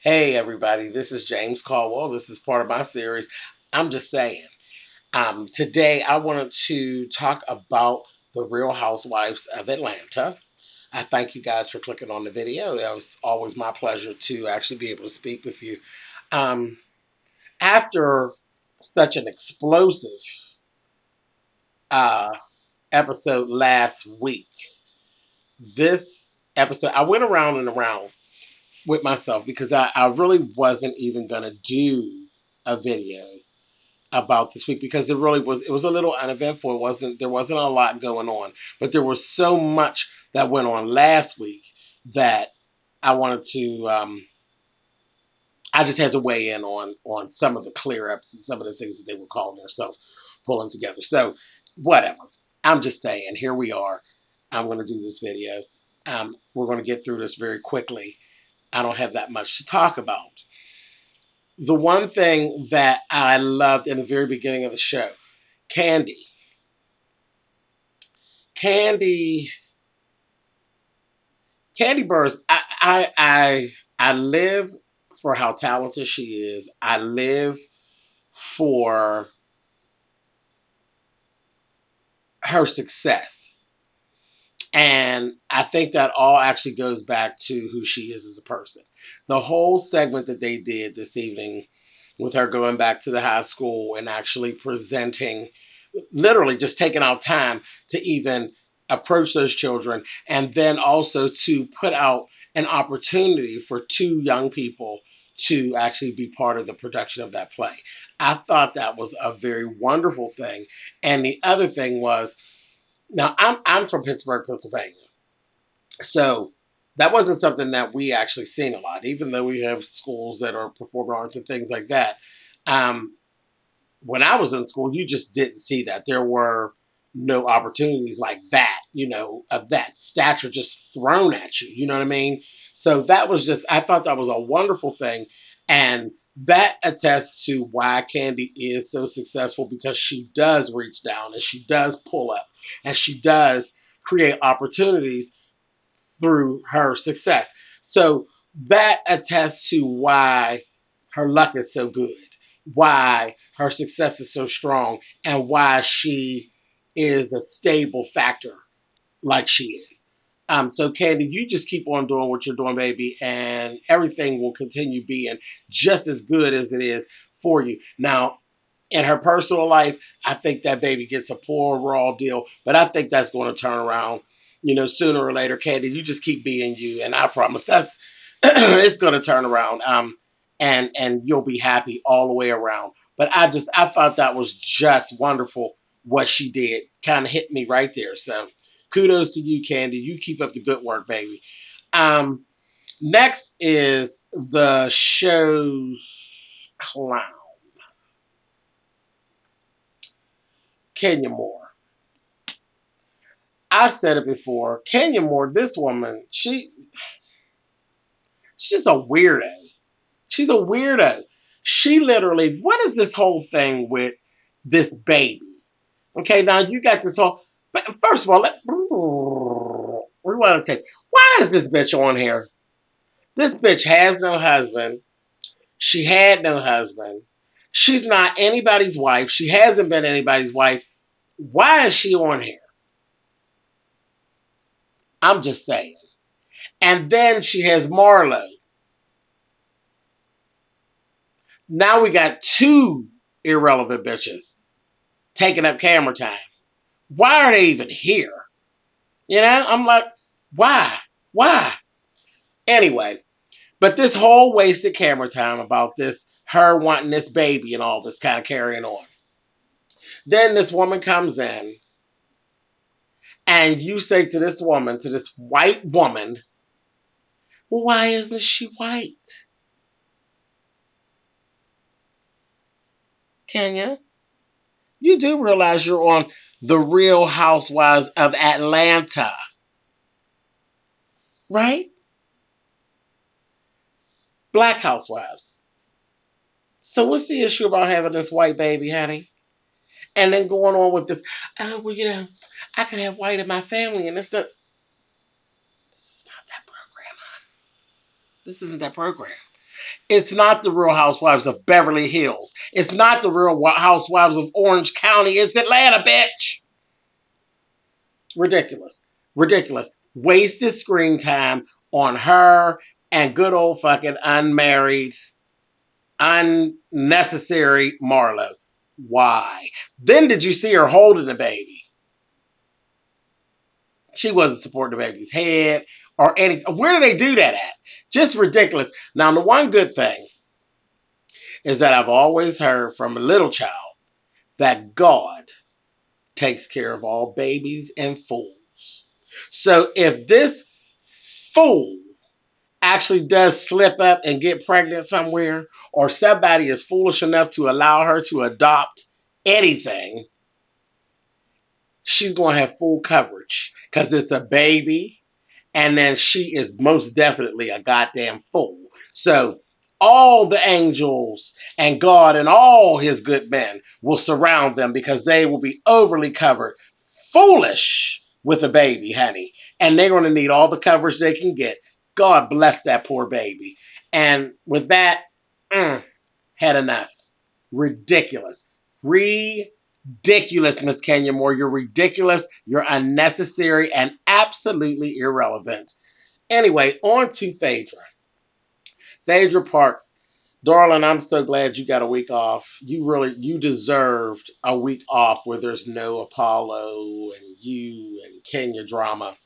Hey everybody, this is James Caldwell. This is part of my series. I'm just saying. Today I wanted to talk about the Real Housewives of Atlanta. I thank you guys for clicking on the video. It was always my pleasure to actually be able to speak with you. Um, After such an explosive uh, episode last week, this episode I went around and around with myself because I really wasn't even gonna do a video about this week because it was a little uneventful. There wasn't a lot going on, but there was so much that went on last week that I wanted to I just had to weigh in on some of the clear ups and some of the things that they were calling themselves pulling together. So whatever. I'm just saying, here we are. I'm going to do this video. We're going to get through this very quickly. I don't have that much to talk about. The one thing that I loved in the very beginning of the show, Candy. Candy, Candy Burrs. I live for how talented she is. I live for her success, and I think that all actually goes back to who she is as a person. The whole segment that they did this evening with her going back to the high school and actually presenting, literally just taking out time to even approach those children and then also to put out an opportunity for two young people to actually be part of the production of that play. I thought that was a very wonderful thing. And the other thing was, now I'm from Pittsburgh, Pennsylvania. So that wasn't something that we actually seen a lot, even though we have schools that are performing arts and things like that. Um, when I was in school, you just didn't see that. There were no opportunities like that, of that stature just thrown at you. You know what I mean? So that was just, I thought that was a wonderful thing. And that attests to why Candy is so successful because she does reach down and she does pull up and she does create opportunities through her success. So that attests to why her luck is so good, why her success is so strong, and why she is a stable factor like she is. So Candy, you just keep on doing what you're doing, baby, and everything will continue being just as good as it is for you. Now, in her personal life, I think that baby gets a poor raw deal, but I think that's going to turn around, sooner or later. Candy, you just keep being you, and I promise that's it's going to turn around. And you'll be happy all the way around. But I thought that was just wonderful what she did. Kind of hit me right there. So kudos to you, Candy. You keep up the good work, baby. Um, Next is the show clown, Kenya Moore. I've said it before. Kenya Moore, this woman, she's a weirdo. She's a weirdo. She literally, what is this whole thing with this baby? Okay, now you got this whole. But first of all, we want to take. Why is this bitch on here? This bitch has no husband. She had no husband. She's not anybody's wife. She hasn't been anybody's wife. Why is she on here? I'm just saying. And then she has Marlo. Now we got two irrelevant bitches taking up camera time. Why are they even here? I'm like, why? Why? Anyway, but this whole wasted camera time about this, her wanting this baby and all this kind of carrying on. Then this woman comes in and you say to this woman, to this white woman, well, why isn't she white? Kenya, you do realize you're on the Real Housewives of Atlanta, right? Black housewives. So what's the issue about having this white baby, honey? And then going on with this, oh, well, I could have white in my family, and this is not that program. This isn't that program. It's not the Real Housewives of Beverly Hills. It's not the Real Housewives of Orange County. It's Atlanta, bitch. Ridiculous. Ridiculous. Wasted screen time on her and good old fucking unmarried, unnecessary Marlo. Why? Then did you see her holding the baby? She wasn't supporting the baby's head or anything. Where do they do that at? Just ridiculous. Now, the one good thing is that I've always heard from a little child that God takes care of all babies and fools. So if this fool actually does slip up and get pregnant somewhere, or somebody is foolish enough to allow her to adopt anything, she's going to have full coverage because it's a baby, and then she is most definitely a goddamn fool. So all the angels and God and all his good men will surround them because they will be overly covered. Foolish with a baby, honey. And they're going to need all the coverage they can get. God bless that poor baby. And with that, had enough. Ridiculous. Ridiculous, Miss Kenya Moore. You're ridiculous. You're unnecessary and absolutely irrelevant. Anyway, on to Phaedra. Phaedra Parks. Darling, I'm so glad you got a week off. You deserved a week off where there's no Apollo and you and Kenya drama.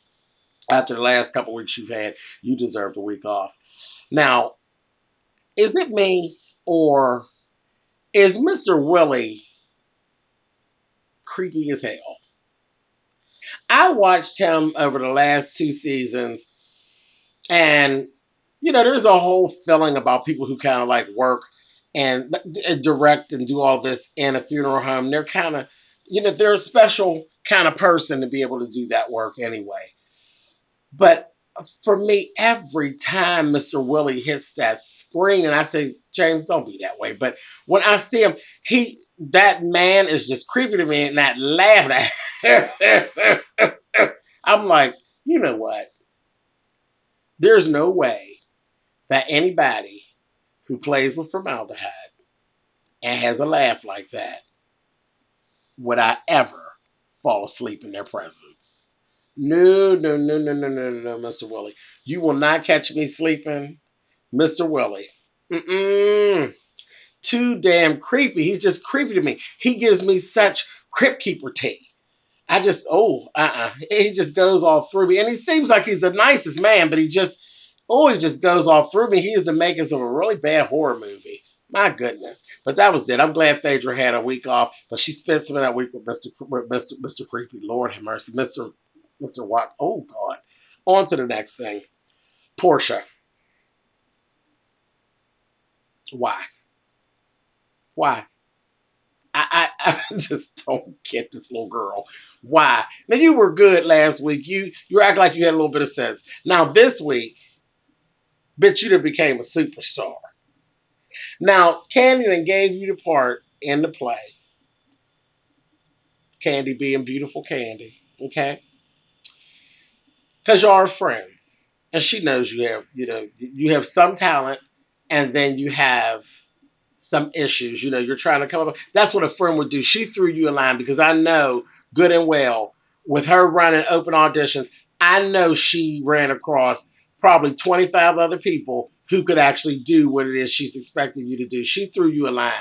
After the last couple weeks you've had, you deserved a week off. Now, is it me or is Mr. Willy creepy as hell? I watched him over the last 2 seasons, and there's a whole feeling about people who kind of like work and direct and do all this in a funeral home. They're kind of, they're a special kind of person to be able to do that work anyway. But for me, every time Mr. Willy hits that screen, and I say, James, don't be that way. But when I see him, that man is just creepy to me, and that laugh. I'm like, you know what? There's no way that anybody who plays with formaldehyde and has a laugh like that would I ever fall asleep in their presence. No, no, no, no, no, no, no, Mr. Willy. You will not catch me sleeping, Mr. Willy. Too damn creepy. He's just creepy to me. He gives me such Crypt Keeper tea. I just, He just goes all through me. And he seems like he's the nicest man, but he just goes all through me. He is the makers of a really bad horror movie. My goodness. But that was it. I'm glad Phaedra had a week off, but she spent some of that week with Mr. Creepy. Lord have mercy. Mr. Watt. Oh, God. On to the next thing. Portia. Why? I just don't get this little girl. Why? Now, you were good last week. You act like you had a little bit of sense. Now, this week, bitch, you done became a superstar. Now, Candy then gave you the part in the play. Candy being beautiful Candy. Okay? Because y'all are friends. And she knows you have some talent and then you have some issues. You're trying to come up. That's what a friend would do. She threw you a line because I know good and well with her running open auditions, I know she ran across probably 25 other people who could actually do what it is she's expecting you to do. She threw you a line.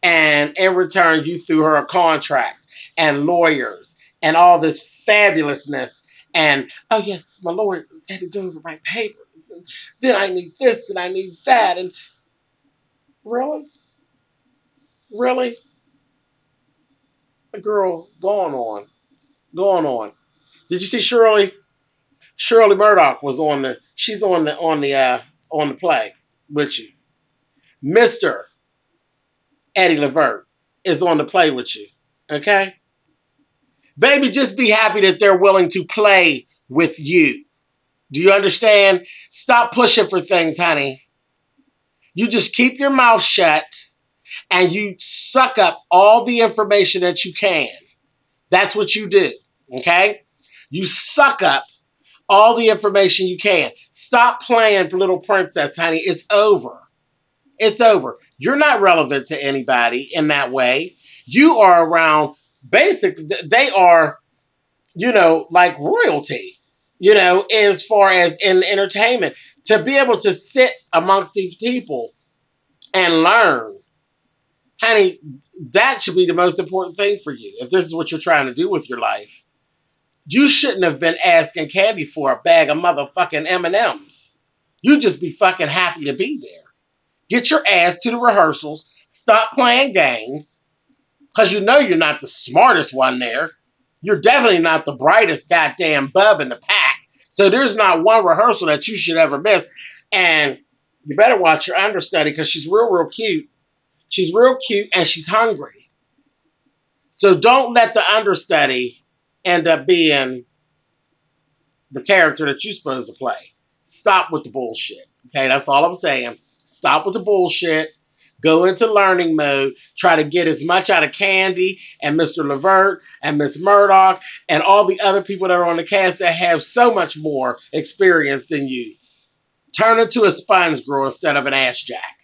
And in return, you threw her a contract and lawyers and all this fabulousness. And, oh, yes, my lawyers had to go over my papers. And then I need this and I need that. And really? Really? Girl, going on. Did you see Shirley? Shirley Murdoch was on the play with you. Mr. Eddie Levert is on the play with you. Okay? Baby, just be happy that they're willing to play with you. Do you understand? Stop pushing for things, honey. You just keep your mouth shut and you suck up all the information that you can. That's what you do. Okay? You suck up all the information you can. Stop playing Little Princess, honey. It's over. It's over. You're not relevant to anybody in that way. You are around they are, like royalty, as far as in entertainment. To be able to sit amongst these people and learn, honey, that should be the most important thing for you. If this is what you're trying to do with your life, you shouldn't have been asking Candy for a bag of motherfucking M&Ms. You just be fucking happy to be there. Get your ass to the rehearsals. Stop playing games. Because you're not the smartest one there. You're definitely not the brightest goddamn bub in the pack. So there's not one rehearsal that you should ever miss. And you better watch your understudy because she's real, real cute. She's real cute and she's hungry. So don't let the understudy end up being the character that you're supposed to play. Stop with the bullshit. Okay, that's all I'm saying. Stop with the bullshit. Go into learning mode. Try to get as much out of Candy and Mr. Levert and Miss Murdoch and all the other people that are on the cast that have so much more experience than you. Turn into a sponge girl instead of an ass jack.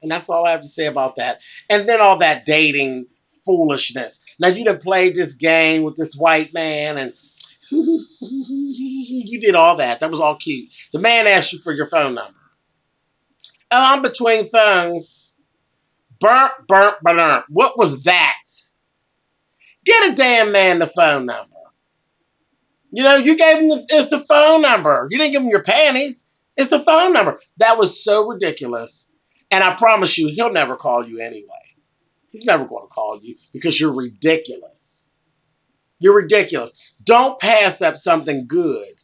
And that's all I have to say about that. And then all that dating foolishness. Now, you done played this game with this white man and you did all that. That was all cute. The man asked you for your phone number. Oh, I'm between phones. Burp, burp, burp. What was that? Get a damn man the phone number. You gave him it's a phone number. You didn't give him your panties. It's a phone number. That was so ridiculous. And I promise you, he'll never call you anyway. He's never going to call you because you're ridiculous. You're ridiculous. Don't pass up something good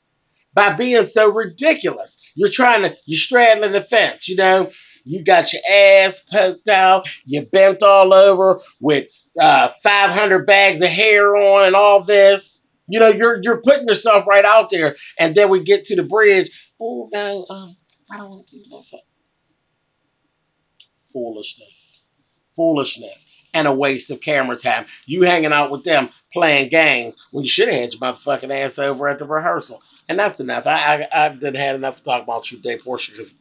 by being so ridiculous. You're straddling the fence, You got your ass poked out. You bent all over with 500 bags of hair on and all this. You're putting yourself right out there. And then we get to the bridge. Oh, no, I don't want to do that. Foolishness. And a waste of camera time. You hanging out with them playing games when you should have had your motherfucking ass over at the rehearsal. And that's enough. I done had enough to talk about you today, Portia, because,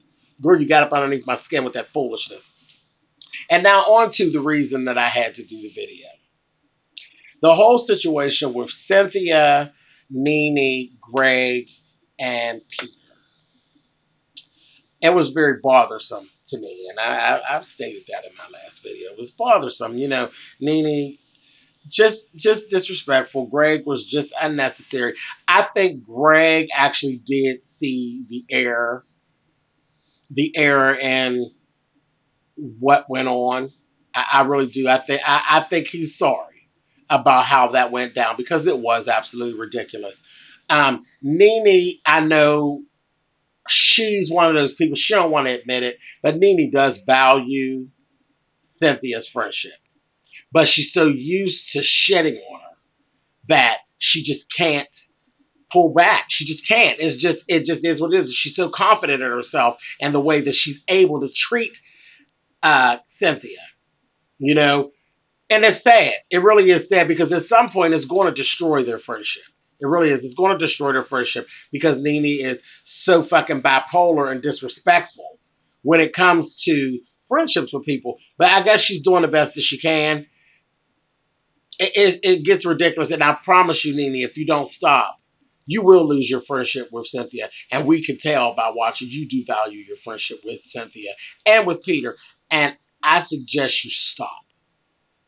girl, you got up underneath my skin with that foolishness. And now on to the reason that I had to do the video. The whole situation with Cynthia, Nene, Greg, and Peter. It was very bothersome to me, and I've stated that in my last video. It was bothersome, Nene, just disrespectful. Greg was just unnecessary. I think Greg actually did see the error in what went on. I really do. I think he's sorry about how that went down because it was absolutely ridiculous. Nene, I know. She's one of those people, she don't want to admit it, but Nene does value Cynthia's friendship. But she's so used to shitting on her that she just can't pull back. She just can't. It just is what it is. She's so confident in herself and the way that she's able to treat Cynthia. And it's sad. It really is sad because at some point it's going to destroy their friendship. It really is. It's going to destroy their friendship because Nene is so fucking bipolar and disrespectful when it comes to friendships with people. But I guess she's doing the best that she can. It gets ridiculous. And I promise you, Nene, if you don't stop, you will lose your friendship with Cynthia. And we can tell by watching. You do value your friendship with Cynthia and with Peter. And I suggest you stop.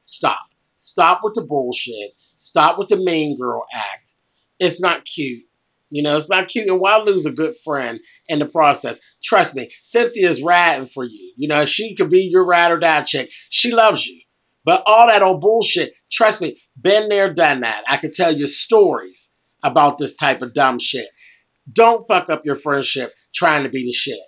Stop with the bullshit. Stop with the mean girl act. It's not cute. It's not cute. And why lose a good friend in the process? Trust me, Cynthia's riding for you. She could be your ride or die chick. She loves you. But all that old bullshit, trust me, been there, done that. I could tell you stories about this type of dumb shit. Don't fuck up your friendship trying to be the shit.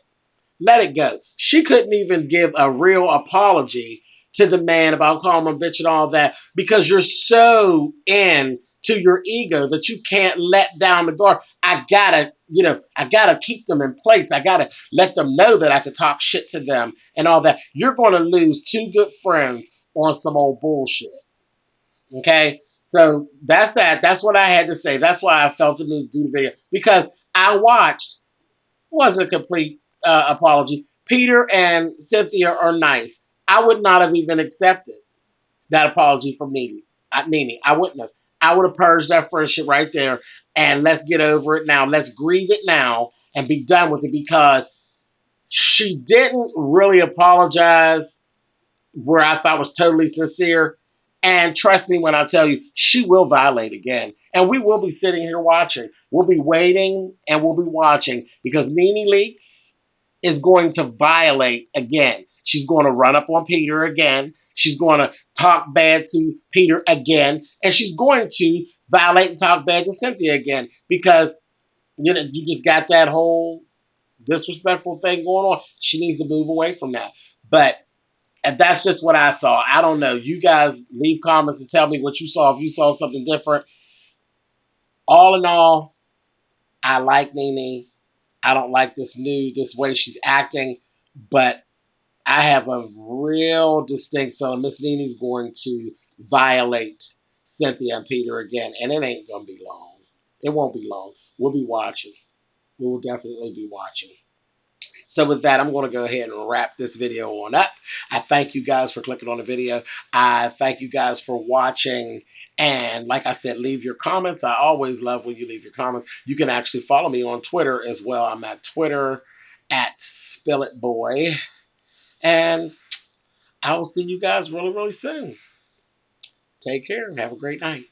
Let it go. She couldn't even give a real apology to the man about calling him a bitch and all that because you're so in to your ego that you can't let down the guard. I gotta keep them in place. I gotta let them know that I can talk shit to them and all that. You're going to lose two good friends on some old bullshit. Okay? So that's that. That's what I had to say. That's why I felt the need to do the video because I watched. It wasn't a complete apology. Peter and Cynthia are nice. I would not have even accepted that apology from Nene. Nene, I wouldn't have. I would have purged that friendship right there, and let's get over it now. Let's grieve it now and be done with it, because she didn't really apologize where I thought was totally sincere. And trust me when I tell you, she will violate again. And we will be sitting here watching. We'll be waiting and we'll be watching, because Nene Leakes is going to violate again. She's going to run up on Peter again. She's going to talk bad to Peter again. And she's going to violate and talk bad to Cynthia again, because you just got that whole disrespectful thing going on. She needs to move away from that. But and that's just what I saw. I don't know. You guys leave comments and tell me what you saw. If you saw something different. All in all, I like Nene. I don't like this way she's acting, but I have a real distinct feeling Miss Nene's going to violate Cynthia and Peter again, and it ain't gonna be long. It won't be long. We'll be watching. We will definitely be watching. So with that, I'm going to go ahead and wrap this video on up. I thank you guys for clicking on the video. I thank you guys for watching. And like I said, leave your comments. I always love when you leave your comments. You can actually follow me on Twitter as well. I'm at Twitter at SpillItBoy. And I will see you guys really, really soon. Take care and have a great night.